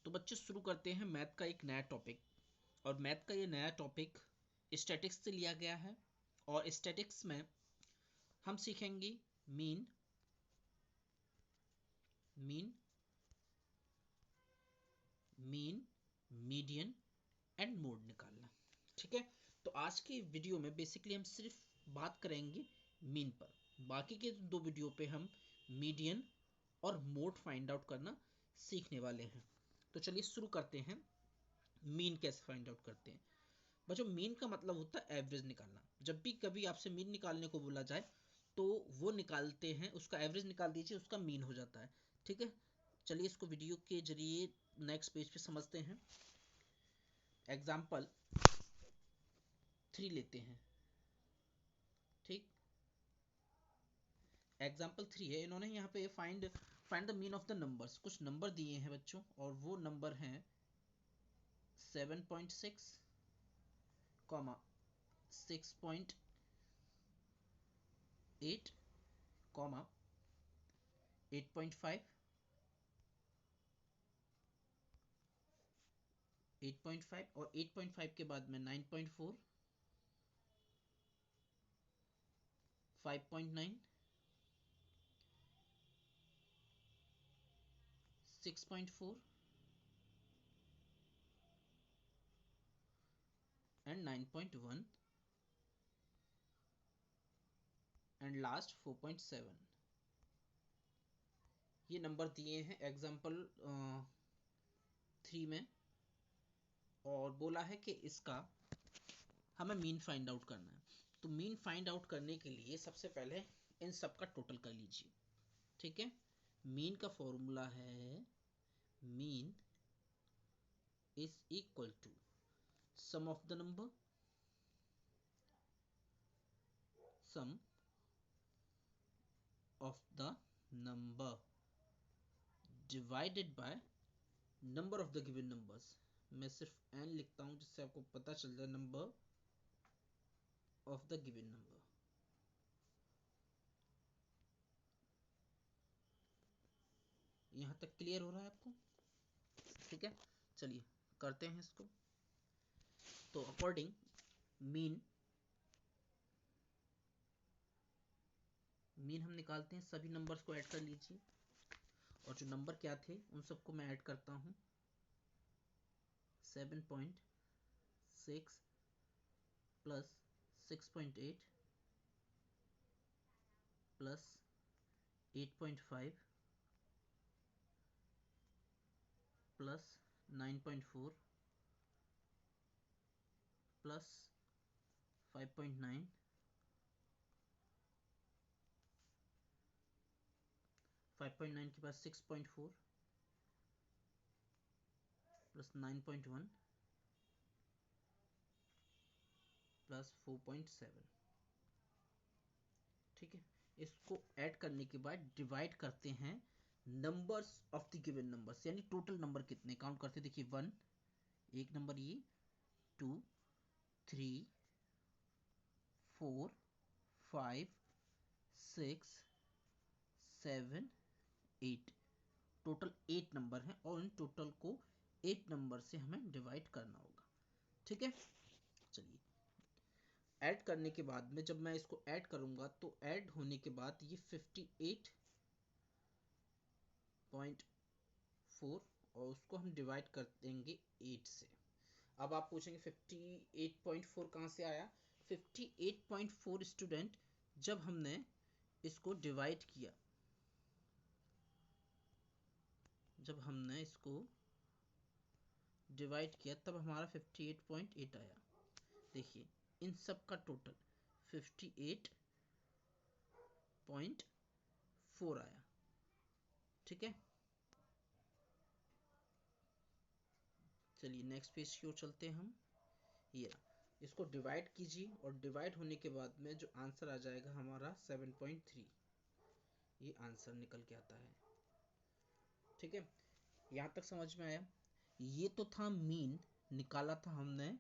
तो बच्चे शुरू करते हैं मैथ का एक नया टॉपिक। और मैथ का ये नया टॉपिक स्टैटिक्स से लिया गया है। और स्टैटिक्स में हम सीखेंगे मीन, मीडियन एंड मोड निकालना। ठीक है, तो आज की वीडियो में बेसिकली हम सिर्फ बात करेंगे मीन पर। बाकी के दो वीडियो पे हम मीडियन और मोड फाइंड आउट करना सीखने वाले हैं। तो चलिए शुरू करते हैं। मीन कैसे फाइंड आउट करते हैं बच्चों? मीन का मतलब होता है एवरेज निकालना। जब भी कभी आपसे मीन निकालने को बोला जाए तो वो निकालते हैं, उसका एवरेज निकाल दीजिए, उसका मीन हो जाता है। ठीक है, चलिए इसको वीडियो के जरिए नेक्स्ट पेज पे समझते हैं। एग्जाम्पल 3 लेते हैं। ठीक, एग्जाम्पल 3 है। इन्होंने यहाँ पे find the mean of the numbers, कुछ नंबर दिए हैं बच्चों, और वो नंबर हैं 7.6, 6.8, 8.5, 8.5 और 8.5 के बाद में 9.4, 5.9, 6.4 एंड 9.1 एंड लास्ट 4.7। ये नंबर दिए हैं एग्जाम्पल 3 में, और बोला है कि इसका हमें मीन फाइंड आउट करना है। तो मीन फाइंड आउट करने के लिए सबसे पहले इन सब का टोटल कर लीजिए। ठीक है, मीन का फॉर्मूला है mean is equal to sum of the number, sum of the number divided by number of the given numbers. मैं सिर्फ एन लिखता हूं जिससे आपको पता चल जाए number of the given number. यहां तक क्लियर हो रहा है आपको? ठीक है, चलिए करते हैं इसको। तो अकॉर्डिंग मीन हम निकालते हैं। सभी नंबर्स को ऐड कर लीजिए, और जो नंबर क्या थे उन सबको मैं ऐड करता हूं। 7.6 प्लस 6.8 प्लस 8.5 प्लस 9.4 प्लस 5.9 5.9 के बाद 6.4 प्लस 9.1 प्लस 4.7। ठीक है, इसको ऐड करने के बाद डिवाइड करते हैं numbers of the given numbers, यानी टोटल नंबर कितने काउंट करते हैं। देखिए 1 एक नंबर, ये 2 3 4 5 6 7 8, टोटल 8 नंबर हैं, और इन टोटल को 8 नंबर से हमें डिवाइड करना होगा। ठीक है, चलिए ऐड करने के बाद में जब मैं इसको ऐड करूंगा तो ऐड होने के बाद ये 58.4, और उसको हम डिवाइड कर देंगे 8 से। अब आप पूछेंगे 58.4 कहाँ से आया? 58.4 स्टूडेंट, जब हमने इसको डिवाइड किया, तब हमारा 58.8 आया। देखिए इन सब का टोटल 58.4 आया। ठीक है, चलिए नेक्स्ट पेज की ओर चलते हैं हम। ये इसको डिवाइड कीजिए, और डिवाइड होने के बाद में जो आंसर आ जाएगा हमारा 7.3, ये आंसर निकल के आता है। ठीक है, यहाँ तक समझ में आया? ये तो था मीन, निकाला था हमने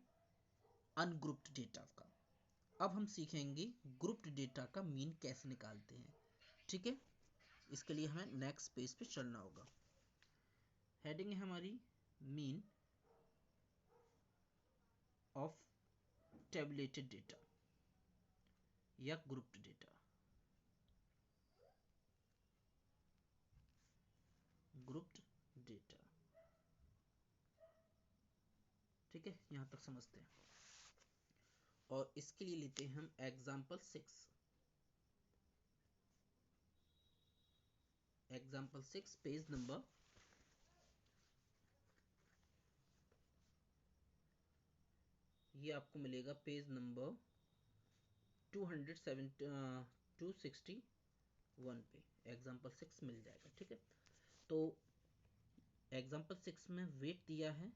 अनग्रुप्ड डेटा का। अब हम सीखेंगे ग्रुप्ड डेटा का मीन कैसे निकालते हैं। ठीक है, इसके लिए हमें नेक्स्ट पेज पे चलना होगा। हेडिंग है हमारी मीन ऑफ टेबुलेटेड डेटा या ग्रुप्ड डेटा। ग्रुप्ड डेटा, ठीक है, यहां तक समझते हैं। और इसके लिए लेते हैं हम एग्जाम्पल 6। एग्जाम्पल 6 पेज नंबर, ये आपको मिलेगा पेज नंबर 261 पे एग्जाम्पल 6 मिल जाएगा, ठीक है। तो एग्जाम्पल 6 में वेट दिया है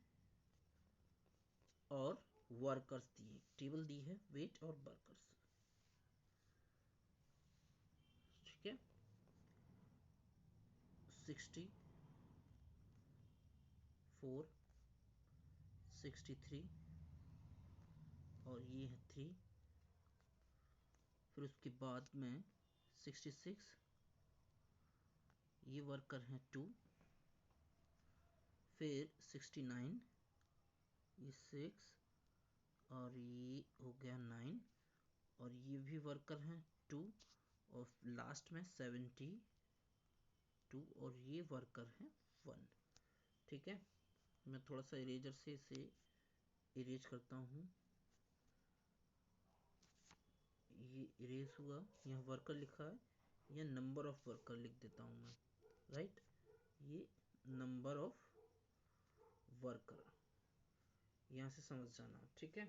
और वर्कर्स दिए, टेबल दी है वेट और वर्कर्स, ठीक है। 64, 63 और ये है 3, फिर उसके बाद में 66, ये वर्कर हैं 2, फिर 69, ये 6 और ये हो गया 9 और ये भी वर्कर हैं 2 और लास्ट में 72 और ये वर्कर हैं 1, ठीक है। मैं थोड़ा सा इरेजर से इसे इरेज करता हूँ, ये इरेज हुआ, यहाँ वर्कर लिखा है, या नंबर ऑफ वर्कर लिख देता हूँ मैं, राइट। ये नंबर ऑफ वर्कर, यहाँ से समझ जाना, ठीक है।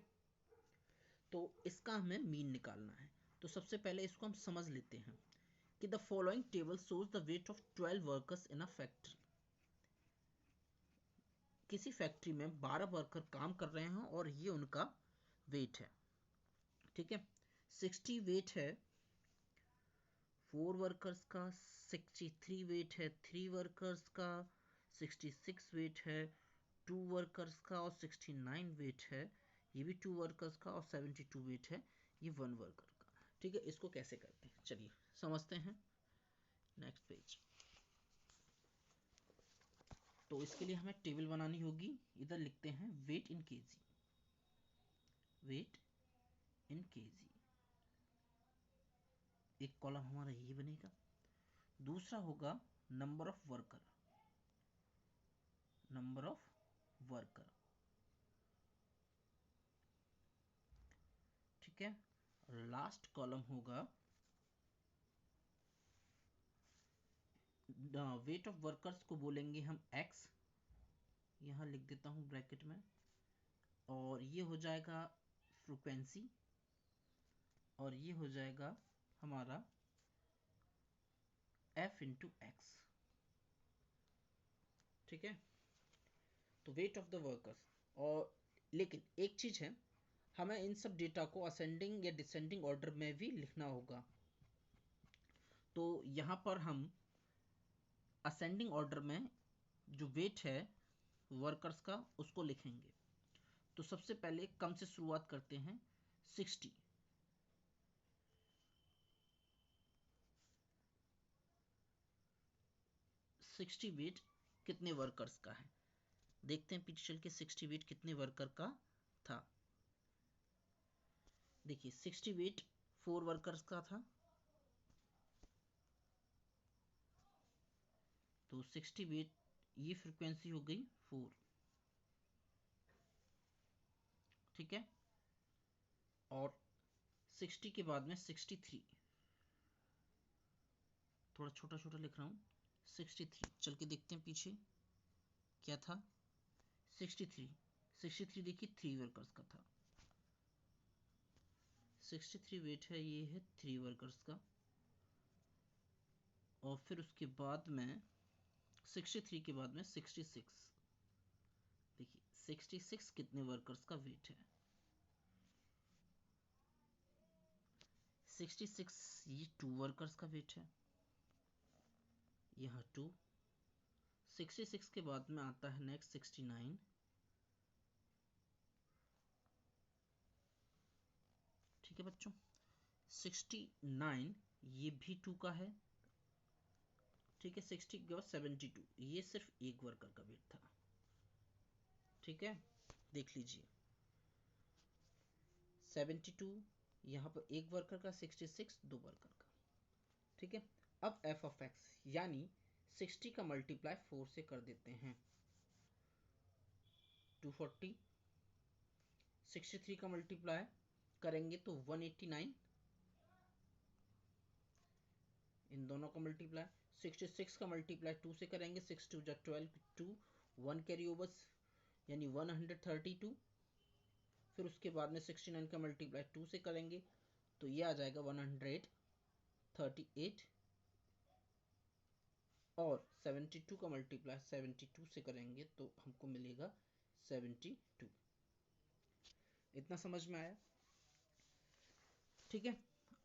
तो इसका हमें मीन निकालना है। तो सबसे पहले इसको हम समझ लेते हैं कि the following table shows the weight of 12 workers in a factory. किसी फैक्ट्री में 12 वर्कर काम कर रहे हैं और ये उनका वेट है, ठीक है। 60 वेट है 4 वर्कर्स का, 63 वेट है 3 वर्कर्स का, 66 वेट है 2 वर्कर्स का और 69 वेट है ये भी 2 वर्कर्स का और 72 वेट है ये 1 वर्कर का, ठीक है। इसको कैसे करते हैं चलिए समझते हैं। Next page. तो इसके लिए हमें टेबल बनानी होगी। इधर लिखते हैं वेट इन केजी, वेट इन केजी, एक कॉलम हमारा ये बनेगा। दूसरा होगा number of worker, number of worker, ठीक है। लास्ट कॉलम होगा वेट ऑफ वर्कर्स को बोलेंगे हम x, यहां लिख देता हूं ब्रैकेट में, और ये हो जाएगा फ्रीक्वेंसी और ये हो जाएगा हमारा f इंटू एक्स, ठीक है। तो वेट ऑफ द वर्कर्स, और लेकिन एक चीज है, हमें इन सब डेटा को असेंडिंग या डिसेंडिंग ऑर्डर में भी लिखना होगा। तो यहां पर हम असेंडिंग ऑर्डर में जो वेट है वर्कर्स का उसको लिखेंगे। तो सबसे पहले कम से शुरुआत करते हैं, 60, 60 वेट कितने वर्कर्स का है, देखते हैं पीछे चल के 60 वेट कितने वर्कर का था। देखिए 60 वेट 4 वर्कर्स का था, तो 60 वेट ये फ्रीक्वेंसी हो गई 4, ठीक है। और 60 के बाद में 63, थोड़ा छोटा छोटा लिख रहा हूं, 63 चल के देखते हैं पीछे क्या था, 63, 63 देखिए 3 वर्कर्स का था, 63 वेट है ये है 3 वर्कर्स का। और फिर उसके बाद में 63 के बाद में 66, देखिए 66 कितने वर्कर्स का वेट है, 66 ये 2 वर्कर्स का वेट है, यहाँ 2, 66 के बाद में आता है नेक्स्ट 69, ठीक है बच्चों। 69 ये भी 2 का है, ठीक है। 60 के बाद 72 ये सिर्फ एक वर्कर का वेट था, ठीक है, देख लीजिए 72 यहाँ पर एक वर्कर का, 66 दो वर्कर का। ठीक है, अब एफ ऑफ एक्स यानी 60 का मल्टीप्लाई 4 से कर देते हैं, 240। 63 का मल्टीप्लाई करेंगे तो 189, इन दोनों का मल्टीप्लाई। 66 का मल्टीप्लाई 2 से करेंगे, 6 2 12, 2 1 कैरी ओवर यानी 132। फिर उसके बाद में 69 का मल्टीप्लाई 2 से करेंगे तो ये आ जाएगा 138, और 72 का मल्टीप्लाई 72 से करेंगे तो हमको मिलेगा 72। इतना समझ में आया? ठीक है,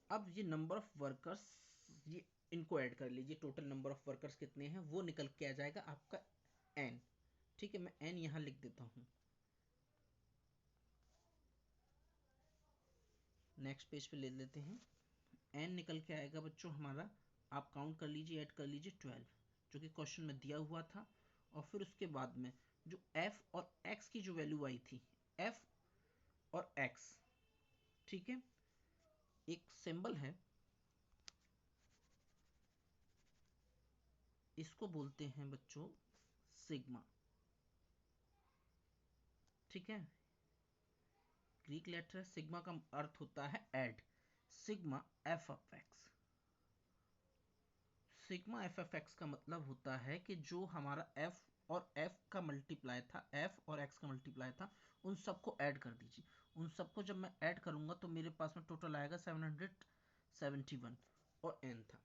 अब ये नंबर ऑफ वर्कर्स, ये इनको ऐड कर लीजिए, टोटल नंबर ऑफ वर्कर्स कितने हैं वो निकल के आ जाएगा आपका n। ठीक है, मैं n यहां लिख देता हूं। नेक्स्ट पेज पे ले लेते हैं, n निकल के आएगा बच्चों हमारा, आप काउंट कर लीजिए, ऐड कर लीजिए 12, जो कि क्वेश्चन में दिया हुआ था। और फिर उसके बाद में जो f और x की जो वैल्यू आई थी, f और x, ठीक है, एक सिंबल है, इसको बोलते हैं बच्चों सिग्मा। ठीक है, ग्रीक लेटर है, सिग्मा का अर्थ होता है add, sigma F of x. Sigma F of x का मतलब होता है कि जो हमारा एफ और एफ का मल्टीप्लाई था, एफ और एक्स का मल्टीप्लाई था, उन सबको ऐड कर दीजिए। उन सबको जब मैं ऐड करूंगा तो मेरे पास में टोटल आएगा 771 और एन था।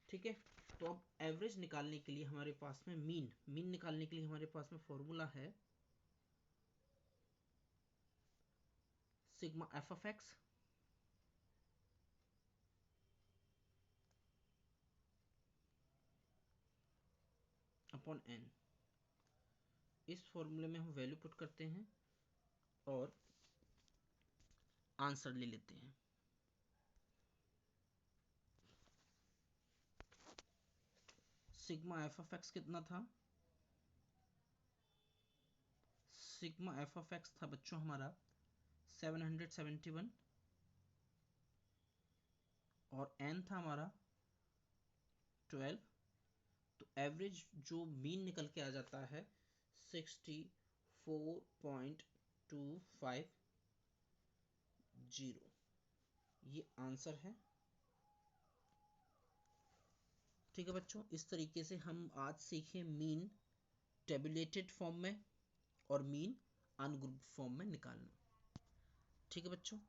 ठीक है, तो अब एवरेज निकालने के लिए हमारे पास में मीन निकालने के लिए हमारे पास में फॉर्मूला है sigma F of X upon N. इस फॉर्मूले में हम वैल्यू पुट करते हैं और आंसर ले लेते हैं। सिग्मा एफ ऑफ एक्स कितना था? सिग्मा एफ ऑफ एक्स था बच्चों हमारा 771 और एन था हमारा 12। तो एवरेज जो मीन निकल के आ जाता है 64.250, ये आंसर है। ठीक है बच्चों, इस तरीके से हम आज सीखे मीन टेबुलेटेड फॉर्म में और मीन अनग्रुप्ड फॉर्म में निकालना। ठीक है बच्चों।